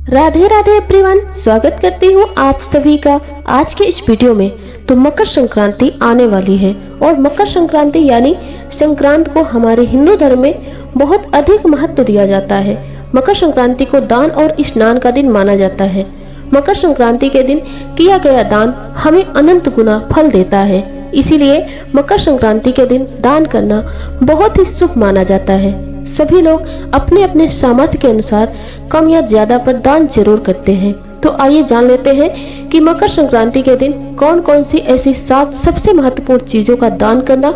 Radhe Radhe everyone, स्वागत करती हूँ आप सभी का आज के इस वीडियो में। तो मकर संक्रांति आने वाली है और मकर संक्रांति यानी संक्रांत को हमारे हिंदू धर्म में बहुत अधिक महत्व दिया जाता है। मकर संक्रांति को दान और स्नान का दिन माना जाता है। मकर संक्रांति के दिन किया गया दान हमें अनंत गुना फल देता है, इसीलिए मकर संक्रांति के दिन दान करना बहुत ही शुभ माना जाता है। सभी लोग अपने अपने सामर्थ्य के अनुसार कम या ज्यादा पर दान जरूर करते हैं। तो आइए जान लेते हैं कि मकर संक्रांति के दिन कौन कौन सी ऐसी 7 सबसे महत्वपूर्ण चीजों का दान करना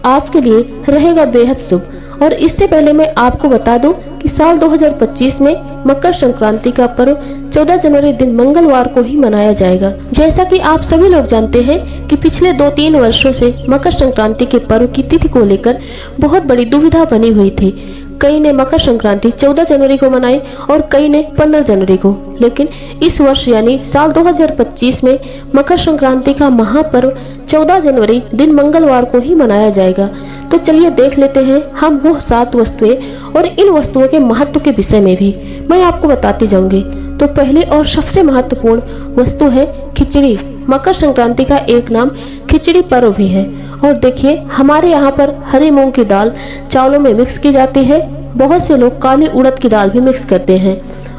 आपके लिए रहेगा बेहद शुभ। और इससे पहले मैं आपको बता दूं कि साल 2025 में मकर संक्रांति का पर्व 14 जनवरी दिन मंगलवार को ही मनाया जाएगा। जैसा कि आप सभी लोग जानते हैं कि पिछले 2-3 वर्षों से मकर संक्रांति के पर्व की तिथि को लेकर बहुत बड़ी दुविधा बनी हुई थी। कई ने मकर संक्रांति 14 जनवरी को मनाई और कई ने 15 जनवरी को, लेकिन इस वर्ष यानी साल 2025 में मकर संक्रांति का महापर्व 14 जनवरी दिन मंगलवार को ही मनाया जाएगा। तो चलिए देख लेते हैं हम वो 7 वस्तुएं और इन वस्तुओं के महत्व के विषय में भी मैं आपको बताती जाऊंगी। तो पहली और सबसे महत्वपूर्ण वस्तु है खिचड़ी। मकर संक्रांति का एक नाम खिचड़ी पर्व भी है। और देखिए, हमारे यहाँ पर हरी मूंग की दाल चावलों में मिक्स की जाती है। बहुत से लोग काली उड़द की दाल भी मिक्स करते हैं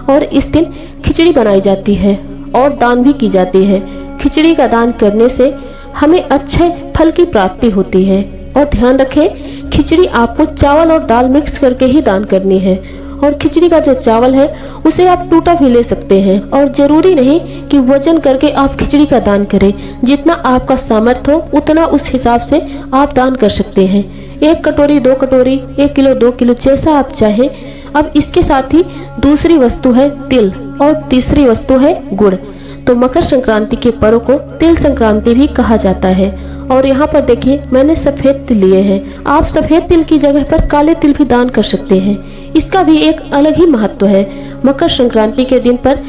और इस दिन खिचड़ी बनाई जाती है और दान भी की जाती है। खिचड़ी का दान करने से हमें अच्छे फल की प्राप्ति होती है। और ध्यान रखें, खिचड़ी आपको चावल और दाल मिक्स करके ही दान करनी है। और खिचड़ी का जो चावल है उसे आप टूटा भी ले सकते हैं और जरूरी नहीं कि वजन करके आप खिचड़ी का दान करें। जितना आपका सामर्थ्य हो उतना उस हिसाब से आप दान कर सकते हैं। 1 कटोरी, 2 कटोरी, 1 किलो, 2 किलो, जैसा आप चाहें। अब इसके साथ ही दूसरी वस्तु है तिल और तीसरी वस्तु है गुड़। तो मकर संक्रांति के पर्व को तिल संक्रांति भी कहा जाता है। और यहाँ पर देखिए, मैंने सफेद तिल लिए हैं। आप सफेद तिल की जगह पर काले तिल भी दान कर सकते हैं। इसका भी एक अलग ही महत्व है। मकर संक्रांति के दिन पर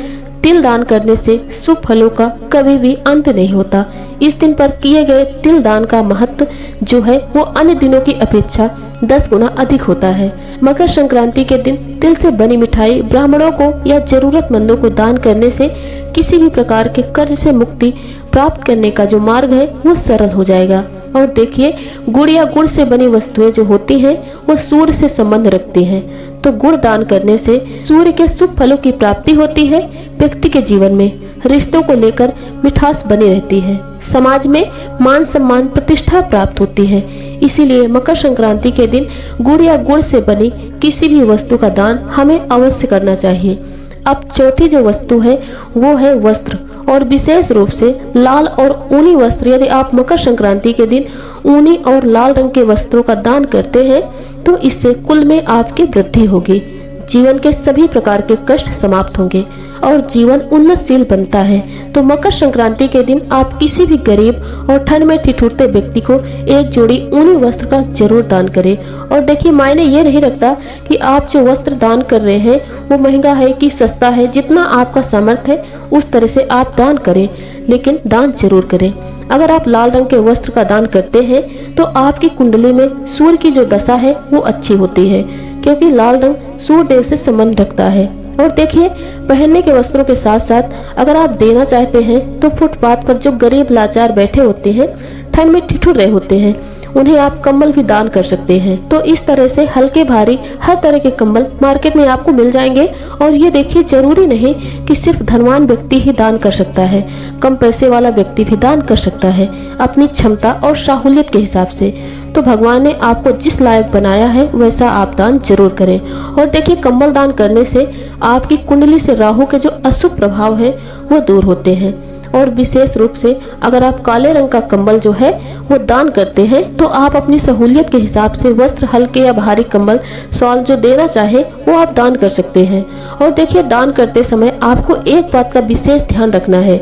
तिल दान करने से शुभ फलों का कभी भी अंत नहीं होता। इस दिन पर किए गए तिल दान का महत्व जो है वो अन्य दिनों की अपेक्षा 10 गुना अधिक होता है। मकर संक्रांति के दिन तिल से बनी मिठाई ब्राह्मणों को या जरूरतमंदों को दान करने से किसी भी प्रकार के कर्ज से मुक्ति प्राप्त करने का जो मार्ग है वो सरल हो जाएगा। और देखिए, गुड़ या गुड़ से बनी वस्तुएं जो होती हैं वो सूर्य से संबंध रखती हैं। तो गुड़ दान करने से सूर्य के शुभ फलों की प्राप्ति होती है। व्यक्ति के जीवन में रिश्तों को लेकर मिठास बनी रहती है। समाज में मान सम्मान प्रतिष्ठा प्राप्त होती है। इसीलिए मकर संक्रांति के दिन गुड़ या गुड़ से बनी किसी भी वस्तु का दान हमें अवश्य करना चाहिए। अब चौथी जो वस्तु है वो है वस्त्र, और विशेष रूप से लाल और ऊनी वस्त्र। यदि आप मकर संक्रांति के दिन ऊनी और लाल रंग के वस्त्रों का दान करते हैं तो इससे कुल में आपकी वृद्धि होगी। जीवन के सभी प्रकार के कष्ट समाप्त होंगे और जीवन उन्नतशील बनता है। तो मकर संक्रांति के दिन आप किसी भी गरीब और ठंड में ठिठुरते व्यक्ति को एक जोड़ी ऊनी वस्त्र का जरूर दान करें। और देखिए, मायने ये नहीं रखता कि आप जो वस्त्र दान कर रहे हैं वो महंगा है कि सस्ता है। जितना आपका सामर्थ्य है उस तरह से आप दान करें, लेकिन दान जरूर करें। अगर आप लाल रंग के वस्त्र का दान करते हैं तो आपकी कुंडली में सूर्य की जो दशा है वो अच्छी होती है, क्योंकि लाल रंग सूर्य देव से संबंध रखता है। और देखिए, पहनने के वस्त्रों के साथ साथ अगर आप देना चाहते हैं तो फुटपाथ पर जो गरीब लाचार बैठे होते हैं, ठंड में ठिठुर रहे होते हैं, उन्हें आप कंबल भी दान कर सकते हैं। तो इस तरह से हल्के भारी हर तरह के कंबल मार्केट में आपको मिल जाएंगे। और ये देखिए, जरूरी नहीं कि सिर्फ धनवान व्यक्ति ही दान कर सकता है, कम पैसे वाला व्यक्ति भी दान कर सकता है अपनी क्षमता और साहुलियत के हिसाब से। तो भगवान ने आपको जिस लायक बनाया है वैसा आप दान जरूर करें। और देखिए, कंबल दान करने से आपकी कुंडली से राहु के जो अशुभ प्रभाव है वो दूर होते हैं। और विशेष रूप से अगर आप काले रंग का कंबल जो है वो दान करते हैं तो आप अपनी सहूलियत के हिसाब से वस्त्र, हल्के या भारी कंबल, शॉल जो देना चाहे वो आप दान कर सकते हैं। और देखिए, दान करते समय आपको एक बात का विशेष ध्यान रखना है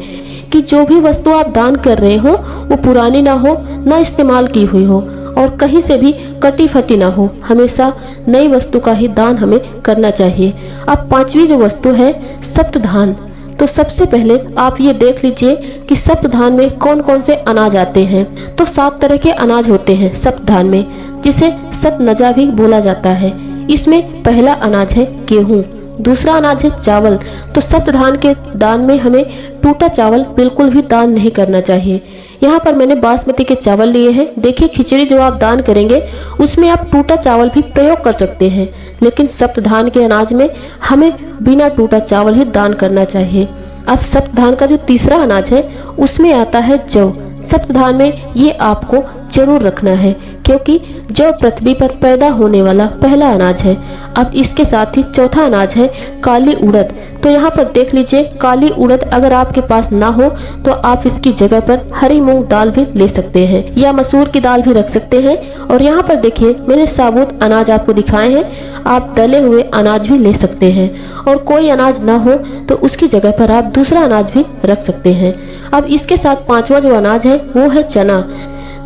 कि जो भी वस्तु आप दान कर रहे हो वो पुरानी ना हो, ना इस्तेमाल की हुई हो और कहीं से भी कटी फटी ना हो। हमेशा नई वस्तु का ही दान हमें करना चाहिए। अब 5वीं जो वस्तु है सप्तधान। तो सबसे पहले आप ये देख लीजिए कि सप्तधान में कौन कौन से अनाज आते हैं। तो 7 तरह के अनाज होते हैं सप्तधान में, जिसे सतनजा भी बोला जाता है। इसमें पहला अनाज है गेहूं, दूसरा अनाज है चावल। तो सप्त धान के दान में हमें टूटा चावल बिल्कुल भी दान नहीं करना चाहिए। यहाँ पर मैंने बासमती के चावल लिए हैं। देखिए, खिचड़ी जो आप दान करेंगे उसमें आप टूटा चावल भी प्रयोग कर सकते हैं, लेकिन सप्त धान के अनाज में हमें बिना टूटा चावल ही दान करना चाहिए। अब सप्त धान का जो तीसरा अनाज है उसमें आता है जौ। सप्त धान में ये आपको जरूर रखना है, क्योंकि जौ पृथ्वी पर पैदा होने वाला पहला अनाज है। अब इसके साथ ही चौथा अनाज है काली उड़द। तो यहाँ पर देख लीजिए, काली उड़द अगर आपके पास ना हो तो आप इसकी जगह पर हरी मूंग दाल भी ले सकते हैं या मसूर की दाल भी रख सकते हैं। और यहाँ पर देखिए, मैंने साबुत अनाज आपको दिखाए हैं, आप तले हुए अनाज भी ले सकते हैं। और कोई अनाज ना हो तो उसकी जगह पर आप दूसरा अनाज भी रख सकते हैं। अब इसके साथ पांचवा जो अनाज है वो है चना।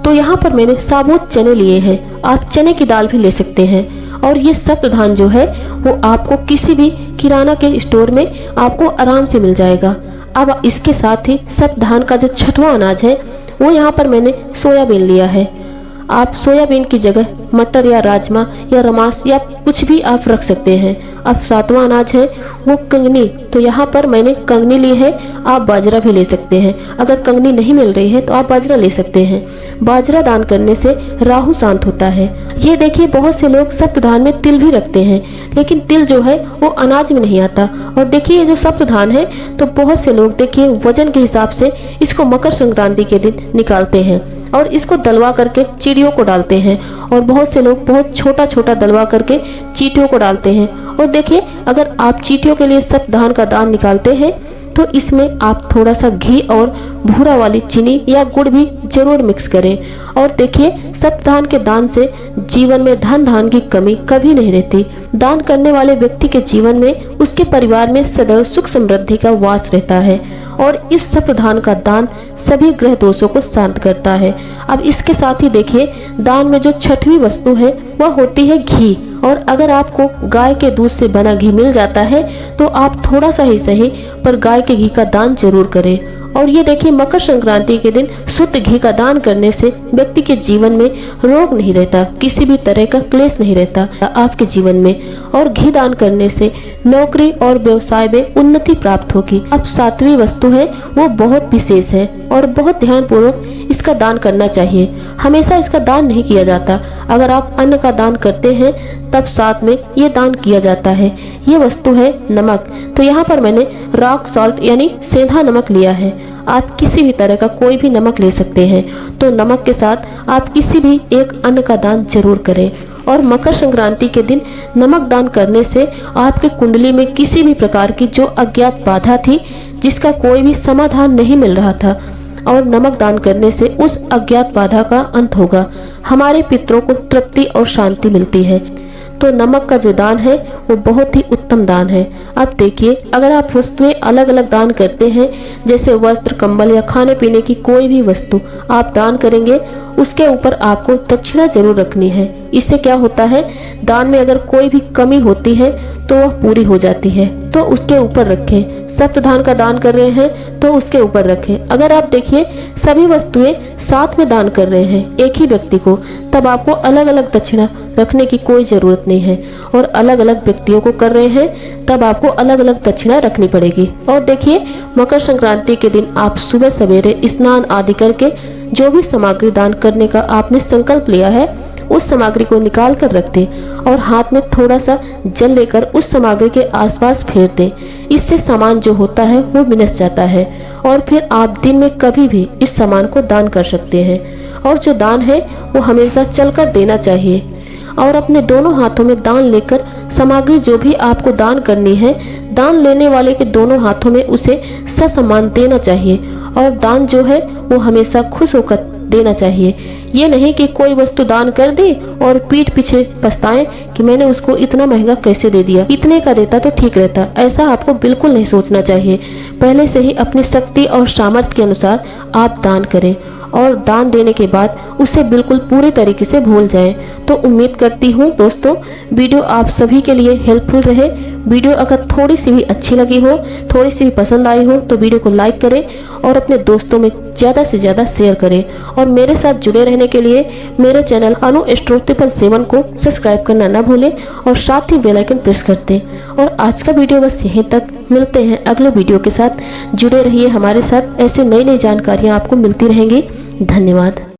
तो यहाँ पर मैंने साबुत चने लिए हैं, आप चने की दाल भी ले सकते हैं। और ये सप्त धान जो है वो आपको किसी भी किराना के स्टोर में आपको आराम से मिल जाएगा। अब इसके साथ ही सप्त धान का जो छठवां अनाज है वो यहाँ पर मैंने सोयाबीन लिया है। आप सोयाबीन की जगह मटर या राजमा या रमास या कुछ भी आप रख सकते हैं। अब सातवां अनाज है वो कंगनी। तो यहाँ पर मैंने कंगनी ली है, आप बाजरा भी ले सकते हैं। अगर कंगनी नहीं मिल रही है तो आप बाजरा ले सकते हैं। बाजरा दान करने से राहु शांत होता है। ये देखिए, बहुत से लोग सप्त धान में तिल भी रखते हैं, लेकिन तिल जो है वो अनाज में नहीं आता। और देखिए, ये जो सप्त धान है तो बहुत से लोग देखिए वजन के हिसाब से इसको मकर संक्रांति के दिन निकालते हैं और इसको दलवा करके चिड़ियों को डालते हैं। और बहुत से लोग बहुत छोटा छोटा दलवा करके चींटियों को डालते हैं। और देखिए, अगर आप चींटियों के लिए सप्त धान का दान निकालते हैं तो इसमें आप थोड़ा सा घी और भूरा वाली चीनी या गुड़ भी जरूर मिक्स करें। और देखिए, सप्त धान के दान से जीवन में धन धान की कमी कभी नहीं रहती। दान करने वाले व्यक्ति के जीवन में, उसके परिवार में सदैव सुख समृद्धि का वास रहता है। और इस सप्त धान का दान सभी ग्रह दोषों को शांत करता है। अब इसके साथ ही देखिए, दान में जो छठवीं वस्तु है वह होती है घी। और अगर आपको गाय के दूध से बना घी मिल जाता है तो आप थोड़ा सा ही सही पर गाय के घी का दान जरूर करें। और ये देखिए, मकर संक्रांति के दिन शुद्ध घी का दान करने से व्यक्ति के जीवन में रोग नहीं रहता, किसी भी तरह का क्लेश नहीं रहता आपके जीवन में। और घी दान करने से नौकरी और व्यवसाय में उन्नति प्राप्त होगी। अब सातवीं वस्तु है वो बहुत विशेष है और बहुत ध्यान पूर्वक इसका दान करना चाहिए। हमेशा इसका दान नहीं किया जाता। अगर आप अन्न का दान करते हैं तब साथ में ये दान किया जाता है। ये वस्तु है नमक। तो यहाँ पर मैंने रॉक सॉल्ट यानी सेंधा नमक लिया है। आप किसी भी तरह का कोई भी नमक ले सकते हैं। तो नमक के साथ आप किसी भी एक अन्न का दान जरूर करें। और मकर संक्रांति के दिन नमक दान करने से आपके कुंडली में किसी भी प्रकार की जो अज्ञात बाधा थी, जिसका कोई भी समाधान नहीं मिल रहा था, और नमक दान करने से उस अज्ञात बाधा का अंत होगा। हमारे पितरों को तृप्ति और शांति मिलती है। तो नमक का जो दान है वो बहुत ही उत्तम दान है। अब देखिए, अगर आप वस्तुएं अलग अलग दान करते हैं, जैसे वस्त्र, कंबल या खाने पीने की कोई भी वस्तु आप दान करेंगे, उसके ऊपर आपको दक्षिणा जरूर रखनी है। इससे क्या होता है, दान में अगर कोई भी कमी होती है तो वह पूरी हो जाती है। तो उसके ऊपर रखें। सप्त धान का दान कर रहे हैं तो उसके ऊपर रखें। अगर आप देखिए सभी वस्तुएं साथ में दान कर रहे हैं एक ही व्यक्ति को, तब आपको अलग अलग दक्षिणा रखने की कोई जरूरत नहीं है। और अलग अलग व्यक्तियों को कर रहे हैं तब आपको अलग अलग दक्षिणा रखनी पड़ेगी। और देखिए, मकर संक्रांति के दिन आप सुबह सवेरे स्नान आदि करके जो भी सामग्री दान करने का आपने संकल्प लिया है उस सामग्री को निकाल कर रख दें और हाथ में थोड़ा सा जल लेकर उस सामग्री के आसपास फेर दें। इससे सामान जो होता है वो मिनस जाता है और फिर आप दिन में कभी भी इस सामान को दान कर सकते हैं। और जो दान है वो हमेशा चलकर देना चाहिए और अपने दोनों हाथों में दान लेकर सामग्री जो भी आपको दान करनी है, दान लेने वाले के दोनों हाथों में उसे ससम्मान देना चाहिए। और दान जो है वो हमेशा खुश होकर देना चाहिए। ये नहीं कि कोई वस्तु दान कर दे और पीठ पीछे पछताएं कि मैंने उसको इतना महंगा कैसे दे दिया, इतने का देता तो ठीक रहता। ऐसा आपको बिल्कुल नहीं सोचना चाहिए। पहले से ही अपनी शक्ति और सामर्थ्य के अनुसार आप दान करें और दान देने के बाद उसे बिल्कुल पूरे तरीके से भूल जाएं। तो उम्मीद करती हूँ दोस्तों वीडियो आप सभी के लिए हेल्पफुल रहे। वीडियो अगर थोड़ी सी भी अच्छी लगी हो, थोड़ी सी भी पसंद आई हो तो वीडियो को लाइक करें और अपने दोस्तों में ज़्यादा से ज़्यादा शेयर करें। और मेरे साथ जुड़े रहने के लिए मेरे चैनल अनु एस्ट्रो 777 को सब्सक्राइब करना ना भूलें और साथ ही बेल आइकन प्रेस कर दें। और आज का वीडियो बस यहीं तक, मिलते हैं अगले वीडियो के साथ। जुड़े रहिए हमारे साथ, ऐसे नई नई जानकारियाँ आपको मिलती रहेंगी। धन्यवाद।